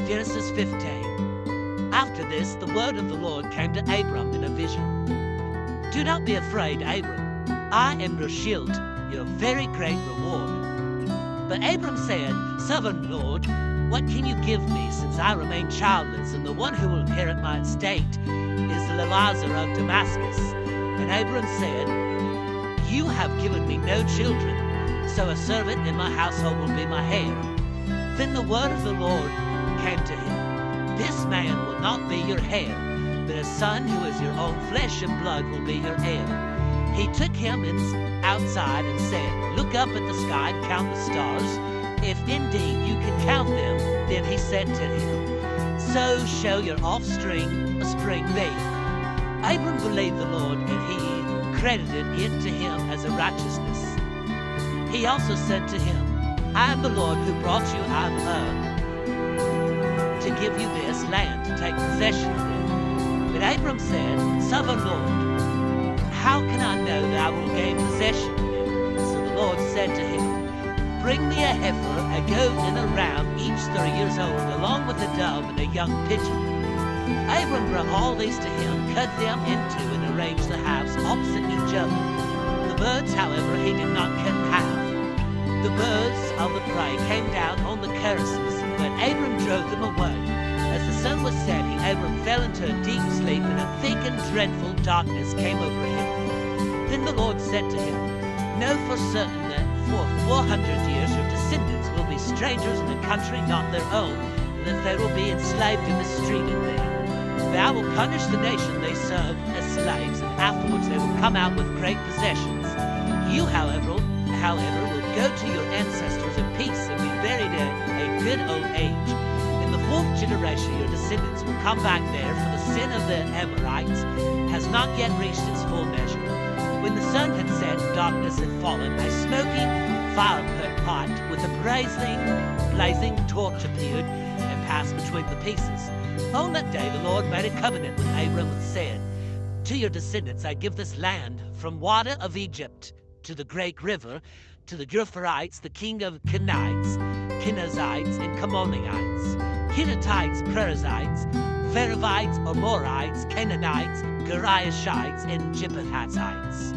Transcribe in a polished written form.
Genesis 15. After this, the word of the Lord came to Abram in a vision. Do not be afraid, Abram. I am your shield, your very great reward. But Abram said, Sovereign Lord, what can you give me, since I remain childless, and the one who will inherit my estate is Eliezer of Damascus? And Abram said, You have given me no children, so a servant in my household will be my heir. Then the word of the Lord came to him, This man will not be your heir, but a son who is your own flesh and blood will be your heir. He took him outside and said, Look up at the sky and count the stars. If indeed you can count them, then he said to him, So shall your offspring be. Abram believed the Lord, and he credited it to him as a righteousness. He also said to him, I am the Lord who brought you out of Ur to give you this land to take possession of it. But Abram said, Sovereign Lord, how can I know that I will gain possession of it? So the Lord said to him, Bring me a heifer, a goat, and a ram, each 3 years old, along with a dove and a young pigeon. Abram brought all these to him, cut them in two, and arranged the halves opposite each other. The birds, however, he did not cut in half. The birds of the prey came down on the caresses, but Abram drove them away. As the sun was setting, Abram fell into a deep sleep, and a thick and dreadful darkness came over him. Then the Lord said to him, Know for certain that for 400 years your descendants will be strangers in a country not their own, and that they will be enslaved and mistreated there. But I will punish the nation they serve as slaves, and afterwards they will come out with great possessions. You, however, will go to your ancestors in peace and be buried at a good old age. In the 4th generation your descendants will come back there, for the sin of the Amorites has not yet reached its full measure. When the sun had set and darkness had fallen, a smoking fire pot with a blazing torch appeared and passed between the pieces. On that day the Lord made a covenant with Abram and said, To your descendants I give this land, from water of Egypt to the great river, to the Euphrates, the king of Kenites, Kenizzites, and Kammonites, Hittites, Perizzites, Verivites, Amorites, Canaanites, Geriashites, and Jebusites.